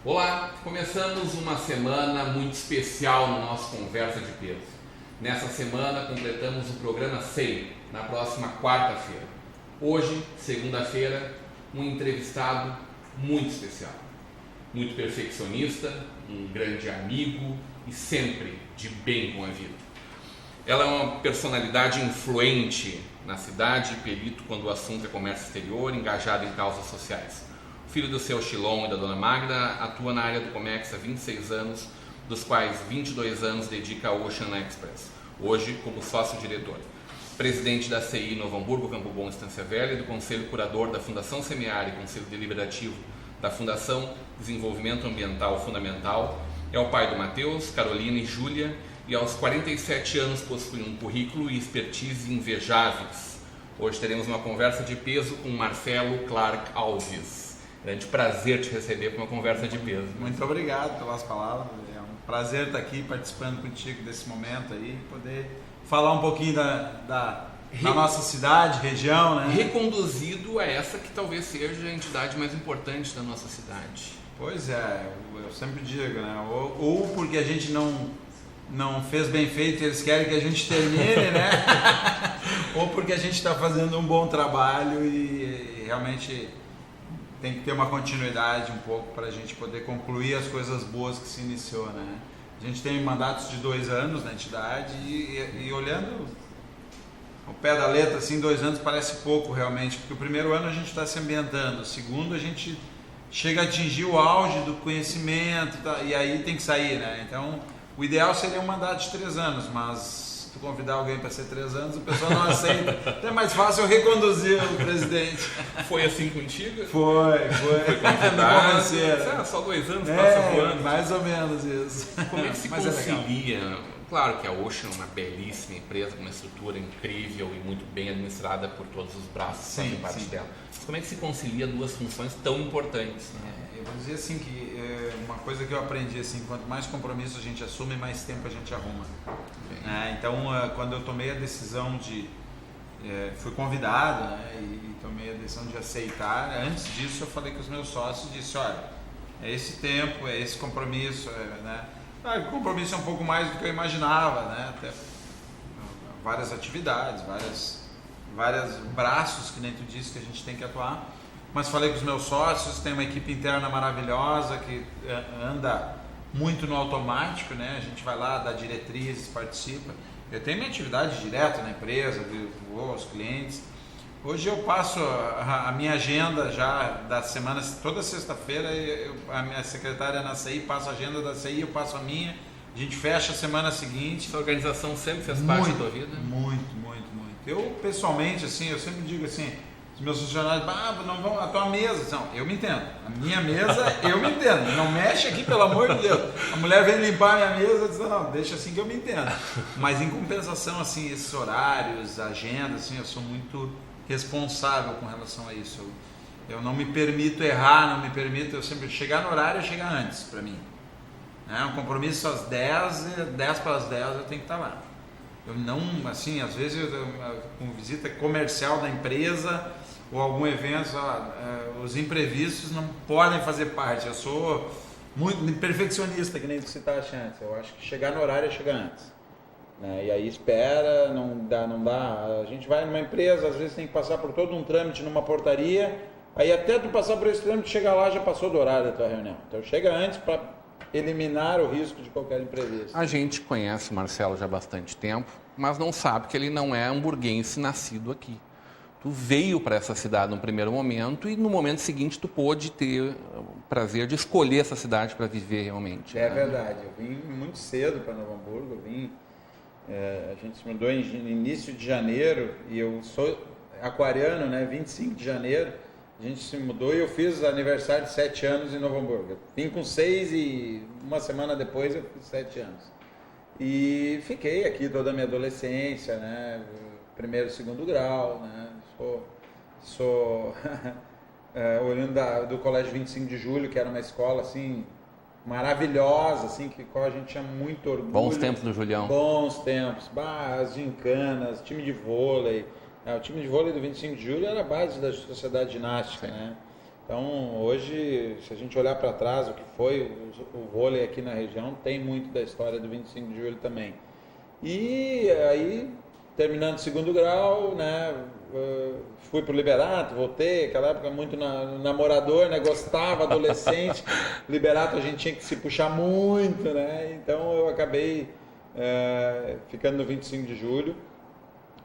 Olá, começamos uma semana muito especial no nosso Conversa de Peso. Nessa semana completamos o programa 100, na próxima quarta-feira. Hoje, segunda-feira, um entrevistado muito especial, muito perfeccionista, um grande amigo e sempre de bem com a vida. Ela é uma personalidade influente na cidade, perito quando o assunto é comércio exterior, engajado em causas sociais. Filho do seu Chilon e da dona Magda, atua na área do Comex há 26 anos, dos quais 22 anos dedica ao Ocean Express, hoje como sócio-diretor. Presidente da CI Novo Hamburgo, Campo Bom, Estância Velha, e do Conselho Curador da Fundação Semear e Conselho Deliberativo da Fundação Desenvolvimento Ambiental Fundamental. É o pai do Matheus, Carolina e Júlia, e aos 47 anos possui um currículo e expertise invejáveis. Hoje teremos uma conversa de peso com Marcelo Clark Alves. Grande prazer te receber para uma conversa de peso. Muito obrigado pelas palavras. É um prazer estar aqui participando contigo desse momento aí, poder falar um pouquinho da nossa cidade, região, né? Reconduzido a essa que talvez seja a entidade mais importante da nossa cidade. Pois é, eu sempre digo, né? Ou porque a gente não fez bem feito e eles querem que a gente termine, né? Ou porque a gente está fazendo um bom trabalho e realmente tem que ter uma continuidade um pouco para a gente poder concluir as coisas boas que se iniciou, né? A gente tem mandatos de 2 anos na entidade e olhando ao pé da letra, assim, 2 anos parece pouco realmente, porque o primeiro ano a gente está se ambientando, o segundo a gente chega a atingir o auge do conhecimento, tá? E aí tem que sair, né? Então, o ideal seria um mandato de 3 anos, mas se tu convidar alguém para ser 3 anos, o pessoal não aceita. Então é mais fácil eu reconduzir o presidente. Foi assim contigo? Foi convenceram. Só 2 anos, passa voando. Mais ou menos isso. Como é que se concilia? Claro que a Ocean é uma belíssima empresa, com uma estrutura incrível e muito bem administrada por todos os braços que fazem parte dela. Mas como é que se concilia 2 funções tão importantes, né? Eu vou dizer assim que uma coisa que eu aprendi assim, quanto mais compromisso a gente assume, mais tempo a gente arruma. Então, quando eu tomei a decisão fui convidado, né, e tomei a decisão de aceitar, antes disso eu falei com os meus sócios e disse, olha, é esse tempo, é esse compromisso, né? O compromisso é um pouco mais do que eu imaginava, né? Até várias atividades, vários braços que nem tu disse que a gente tem que atuar. Mas falei com os meus sócios, tem uma equipe interna maravilhosa que anda muito no automático, né? A gente vai lá, dá diretrizes, participa. Eu tenho minha atividade direta na empresa, vou aos clientes. Hoje eu passo a minha agenda já da semana, toda sexta-feira a minha secretária na CI passa a agenda da CI, eu passo a minha, a gente fecha a semana seguinte. Essa organização sempre fez parte da tua vida? Muito. Eu pessoalmente, assim, eu sempre digo assim, os meus funcionários, não vão a tua mesa. Não, eu me entendo. A minha mesa, eu me entendo. Não mexe aqui, pelo amor de Deus. A mulher vem limpar a minha mesa, eu disse, não, deixa assim que eu me entendo. Mas em compensação, assim, esses horários, agendas, assim, eu sou muito responsável com relação a isso. Eu não me permito errar, eu sempre chegar no horário, chegar antes, para mim. Um compromisso às 10 para as 10 eu tenho que estar lá. Eu não, assim, às vezes com visita comercial da empresa ou algum evento, os imprevistos não podem fazer parte. Eu sou muito perfeccionista, que nem você está achando. Eu acho que chegar no horário é chegar antes. E aí espera, não dá. A gente vai numa empresa, às vezes tem que passar por todo um trâmite numa portaria, aí até tu passar por esse trâmite, chegar lá já passou do horário da tua reunião. Então chega antes para eliminar o risco de qualquer imprevisto. A gente conhece o Marcelo já há bastante tempo, mas não sabe que ele não é hamburguense nascido aqui. Tu veio para essa cidade no primeiro momento e no momento seguinte tu pôde ter o prazer de escolher essa cidade para viver realmente. É verdade, eu vim muito cedo para Novo Hamburgo, a gente se mudou em início de janeiro e eu sou aquariano, né, 25 de janeiro, a gente se mudou e eu fiz aniversário de 7 anos em Novo Hamburgo. Vim com 6 e uma semana depois eu fiz 7 anos. E fiquei aqui toda a minha adolescência, né, primeiro e segundo grau, né, sou oriundo do Colégio 25 de Julho, que era uma escola assim maravilhosa, assim, que qual a gente tinha muito orgulho. Bons tempos do Julião. Bons tempos, as gincanas, time de vôlei. O time de vôlei do 25 de Julho era a base da sociedade ginástica, né? Então, hoje, se a gente olhar para trás, o que foi o vôlei aqui na região, tem muito da história do 25 de julho também. E aí, terminando o segundo grau, né, fui para o Liberato, voltei, aquela época muito namorador, né, gostava, adolescente. Liberato a gente tinha que se puxar muito, né, então eu acabei ficando no 25 de julho.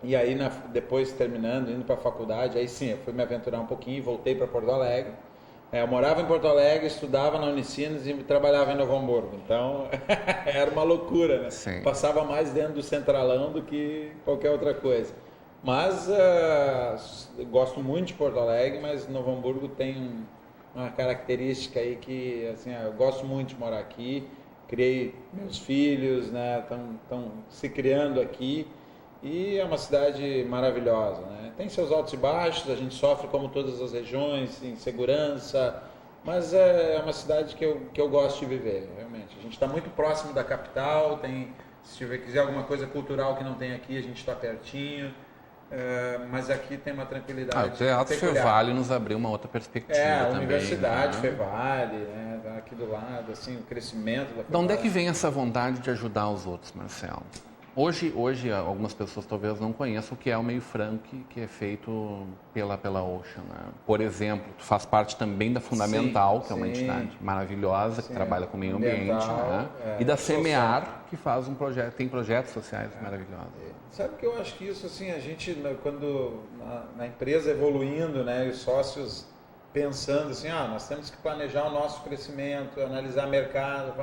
E aí, depois terminando, indo para a faculdade, aí sim, eu fui me aventurar um pouquinho e voltei para Porto Alegre. Eu morava em Porto Alegre, estudava na Unicinos e trabalhava em Novo Hamburgo. Então, era uma loucura, né? Sim. Passava mais dentro do Centralão do que qualquer outra coisa. Mas, gosto muito de Porto Alegre, mas Novo Hamburgo tem uma característica aí que, assim, eu gosto muito de morar aqui. Criei meus filhos, né? Estão se criando aqui. E é uma cidade maravilhosa, né? Tem seus altos e baixos, a gente sofre como todas as regiões, insegurança, mas é uma cidade que eu gosto de viver, realmente. A gente está muito próximo da capital, se quiser alguma coisa cultural que não tem aqui, a gente está pertinho, mas aqui tem uma tranquilidade. O Teatro Fevale nos abriu uma outra perspectiva a também. Universidade né? Fevale, né? Aqui do lado, assim, o crescimento da Fevale. De onde é que vem essa vontade de ajudar os outros, Marcelo? Hoje algumas pessoas talvez não conheçam o que é o meio franque que é feito pela Ocean. Né? Por exemplo, tu faz parte também da Fundamental, que é uma entidade maravilhosa, que trabalha com o meio ambiente, né? E da Semear, que faz tem projetos sociais maravilhosos. Sabe que eu acho que isso, assim, a gente, quando na empresa evoluindo, né, e os sócios pensando assim, nós temos que planejar o nosso crescimento, analisar mercado,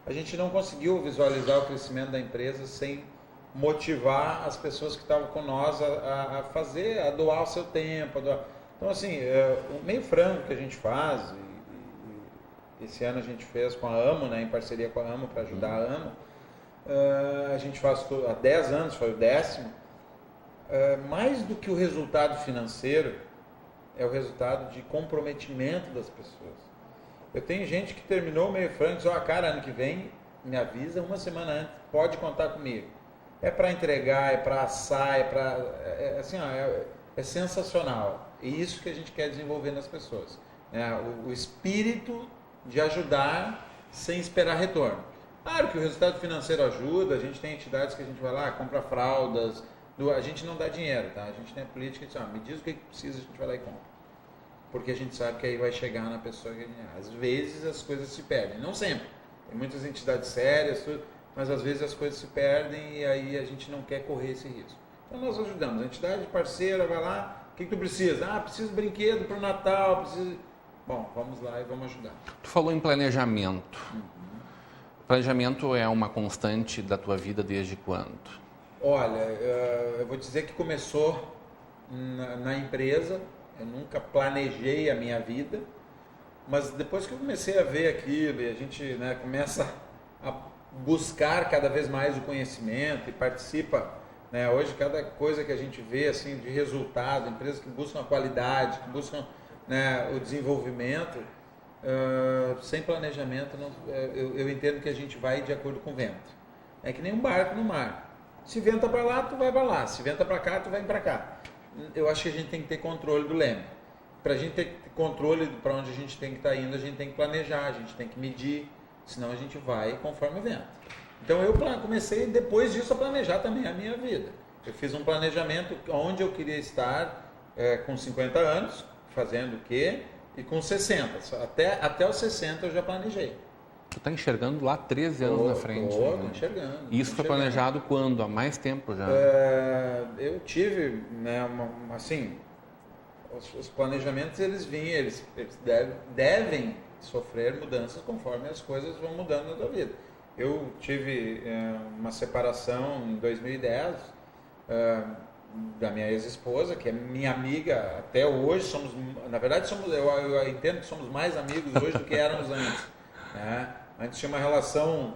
a gente não conseguiu visualizar o crescimento da empresa sem motivar as pessoas que estavam com nós a doar o seu tempo. Então, assim, o meio franco que a gente faz, e esse ano a gente fez com a AMO, né, em parceria com a AMO, para ajudar a AMO, a gente faz há 10 anos, foi o 10º. Mais do que o resultado financeiro, é o resultado de comprometimento das pessoas. Eu tenho gente que terminou o meio franco e diz, cara, ano que vem me avisa uma semana antes, pode contar comigo. É para entregar, é para assar, é sensacional. E isso que a gente quer desenvolver nas pessoas. O espírito de ajudar sem esperar retorno. Claro que o resultado financeiro ajuda, a gente tem entidades que a gente vai lá, compra fraldas, a gente não dá dinheiro, tá? A gente tem a política de me diz o que precisa, a gente vai lá e compra. Porque a gente sabe que aí vai chegar na pessoa que às vezes as coisas se perdem, não sempre. Tem muitas entidades sérias, mas às vezes as coisas se perdem e aí a gente não quer correr esse risco. Então nós ajudamos, a entidade parceira vai lá, o que tu precisa? Preciso de brinquedo para o Natal, preciso... Bom, vamos lá e vamos ajudar. Tu falou em planejamento. Planejamento é uma constante da tua vida desde quando? Olha, eu vou dizer que começou na empresa. Eu nunca planejei a minha vida, mas depois que eu comecei a ver aquilo e a gente, né, começa a buscar cada vez mais o conhecimento e participa, né, hoje cada coisa que a gente vê assim de resultado, empresas que buscam a qualidade, que buscam, né, o desenvolvimento, sem planejamento, eu entendo que a gente vai de acordo com o vento. É que nem um barco no mar. Se venta para lá, tu vai para lá. Se venta para cá, tu vai para cá. Eu acho que a gente tem que ter controle do leme. Para a gente ter controle para onde a gente tem que estar indo, a gente tem que planejar, a gente tem que medir, senão a gente vai conforme o vento. Então eu comecei depois disso a planejar também a minha vida. Eu fiz um planejamento onde eu queria estar com 50 anos, fazendo o quê? E com 60. Até os 60 eu já planejei. Tu está enxergando lá 13 anos na frente. Estou enxergando. E isso foi planejado quando? Há mais tempo já? Eu tive, né, assim, os planejamentos eles devem sofrer mudanças conforme as coisas vão mudando na tua vida. Eu tive uma separação em 2010 da minha ex-esposa, que é minha amiga até hoje. Na verdade, eu entendo que somos mais amigos hoje do que éramos antes, né? Antes tinha uma relação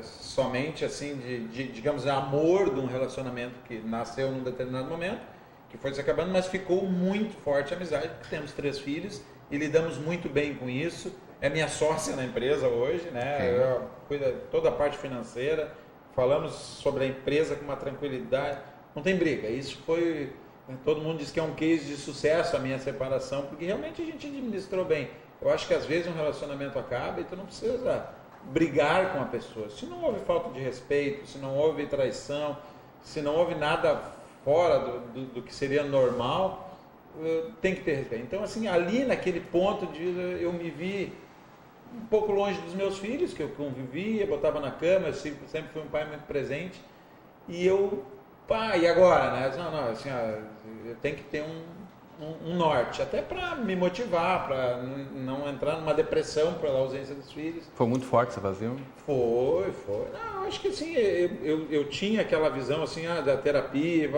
somente assim digamos, amor de um relacionamento que nasceu num determinado momento, que foi se acabando, mas ficou muito forte a amizade, porque temos 3 filhos e lidamos muito bem com isso. É minha sócia na empresa hoje, né? Eu cuido de toda a parte financeira, falamos sobre a empresa com uma tranquilidade, não tem briga. Isso foi todo mundo diz que é um case de sucesso a minha separação, porque realmente a gente administrou bem. Eu acho que às vezes um relacionamento acaba e tu não precisa brigar com a pessoa. Se não houve falta de respeito, se não houve traição, se não houve nada fora do que seria normal, tem que ter respeito. Então, assim, ali naquele ponto eu me vi um pouco longe dos meus filhos, que eu convivia, botava na cama, eu sempre fui um pai muito presente, e e agora, né? Não, assim, eu tenho que ter um norte, até para me motivar, para não entrar numa depressão pela ausência dos filhos. Foi muito forte esse vazio? Foi. Não, acho que assim, eu tinha aquela visão assim, da terapia,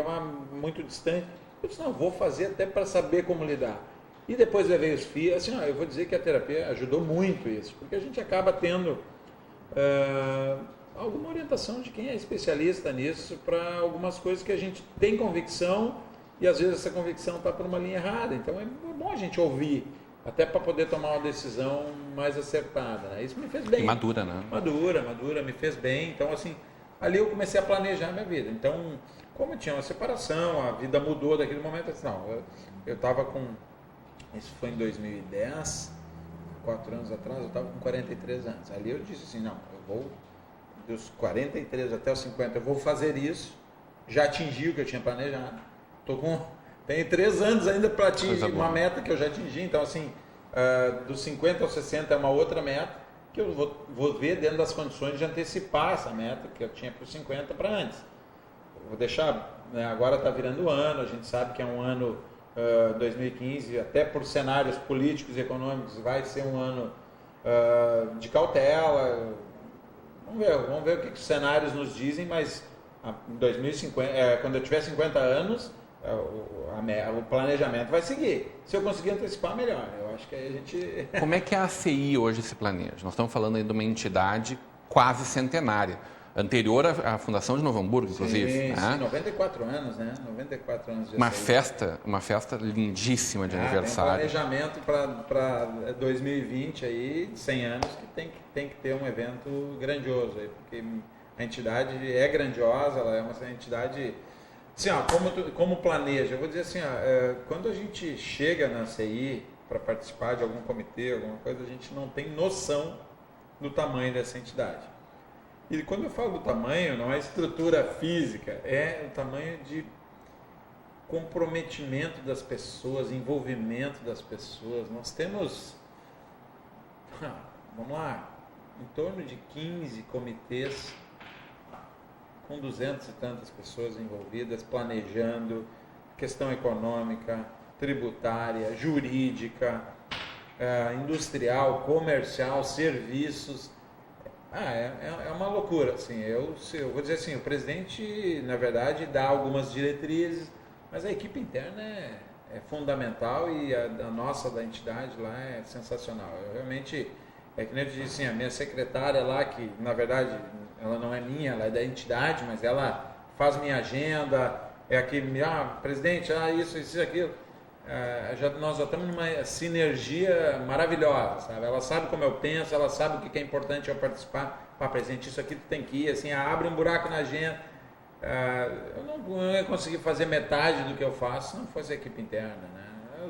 muito distante. Eu disse, não, vou fazer até para saber como lidar. E depois levei os filhos, assim, eu vou dizer que a terapia ajudou muito isso, porque a gente acaba tendo alguma orientação de quem é especialista nisso para algumas coisas que a gente tem convicção e às vezes essa convicção está por uma linha errada. Então é bom a gente ouvir, até para poder tomar uma decisão mais acertada, né? Isso me fez bem. E madura, né? Madura, me fez bem. Então, assim, ali eu comecei a planejar a minha vida. Então, como eu tinha uma separação, a vida mudou daquele momento, eu disse, não, eu estava com... Isso foi em 2010, 4 anos atrás, eu estava com 43 anos. Ali eu disse assim, não, eu vou, dos 43 até os 50, eu vou fazer isso. Já atingi o que eu tinha planejado. Tenho 3 anos ainda para atingir uma meta que eu já atingi. Então, assim, dos 50 aos 60 é uma outra meta que eu vou ver dentro das condições de antecipar essa meta que eu tinha para os 50 para antes. Eu vou deixar, né, agora está virando o ano, a gente sabe que é um ano 2015, até por cenários políticos e econômicos, vai ser um ano de cautela. Vamos ver o que os cenários nos dizem, mas em 2050, quando eu tiver 50 anos, o planejamento vai seguir. Se eu conseguir antecipar, melhor. Eu acho que aí a gente... Como é que a ACI hoje se planeja? Nós estamos falando aí de uma entidade quase centenária, anterior à fundação de Novo Hamburgo, inclusive. Sim, 94 anos, né? 94 anos de uma festa lindíssima de aniversário. Tem um planejamento para 2020 aí, de 100 anos, que tem que ter um evento grandioso aí, porque a entidade é grandiosa, ela é uma entidade... Assim, como planeja? Eu vou dizer assim, quando a gente chega na CI para participar de algum comitê, alguma coisa, a gente não tem noção do tamanho dessa entidade. E quando eu falo do tamanho, não é estrutura física, é o tamanho de comprometimento das pessoas, envolvimento das pessoas. Nós temos, vamos lá, em torno de 15 comitês com 200 e tantas pessoas envolvidas, planejando, questão econômica, tributária, jurídica, industrial, comercial, serviços. É uma loucura. Assim, eu vou dizer assim, o presidente, na verdade, dá algumas diretrizes, mas a equipe interna é fundamental e a nossa, da entidade lá, é sensacional. Eu realmente, que nem eu disse, assim, a minha secretária lá, que na verdade ela não é minha, ela é da entidade, mas ela faz minha agenda, é aqui, presidente, isso, aquilo. Nós já estamos numa sinergia maravilhosa, sabe? Ela sabe como eu penso, ela sabe o que é importante eu participar. Presidente, isso aqui tu tem que ir, assim, abre um buraco na agenda. Eu não ia conseguir fazer metade do que eu faço se não fosse a equipe interna, né?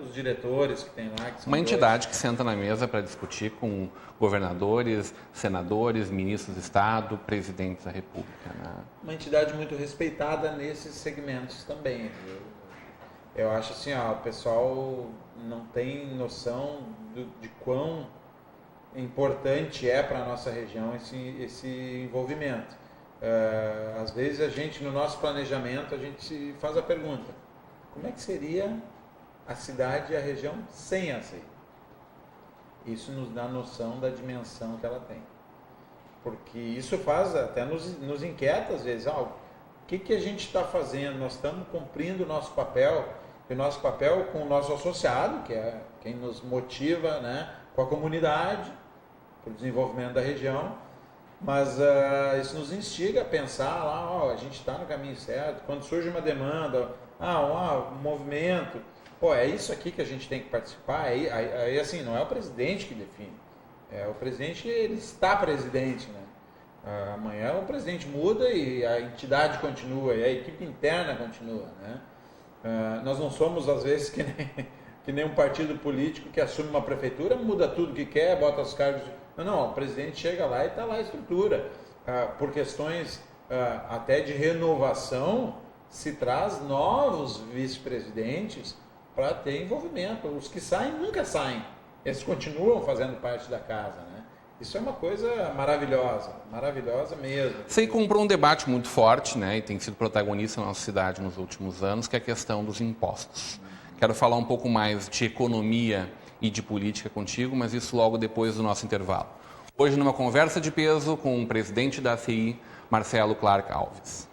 Os diretores que tem lá. Que são uma entidade que senta na mesa para discutir com governadores, senadores, ministros de Estado, presidentes da República. Né? Uma entidade muito respeitada nesses segmentos também. Eu acho assim, o pessoal não tem noção de quão importante é para a nossa região esse envolvimento. Às vezes a gente, no nosso planejamento, a gente faz a pergunta, como é que seria a cidade e a região sem a CI? Isso nos dá noção da dimensão que ela tem. Porque isso até nos inquieta às vezes, o que a gente está fazendo? Nós estamos cumprindo o nosso papel, e o nosso papel com o nosso associado, que é quem nos motiva, né, com a comunidade, para o desenvolvimento da região, mas isso nos instiga a pensar lá, a gente está no caminho certo, quando surge uma demanda, um movimento, é isso aqui que a gente tem que participar, aí assim, não é o presidente que define, é o presidente, ele está presidente, né? Amanhã o presidente muda e a entidade continua, e a equipe interna continua, né? Nós não somos, às vezes, que nem um partido político que assume uma prefeitura, muda tudo que quer, bota os cargos... Não, o presidente chega lá e está lá a estrutura. Por questões até de renovação, se traz novos vice-presidentes para ter envolvimento. Os que saem nunca saem. Eles continuam fazendo parte da casa, né? Isso é uma coisa maravilhosa, maravilhosa mesmo. Você comprou um debate muito forte, né, e tem sido protagonista na nossa cidade nos últimos anos, que é a questão dos impostos. Quero falar um pouco mais de economia e de política contigo, mas isso logo depois do nosso intervalo. Hoje, numa conversa de peso com o presidente da ACI, Marcelo Clark Alves.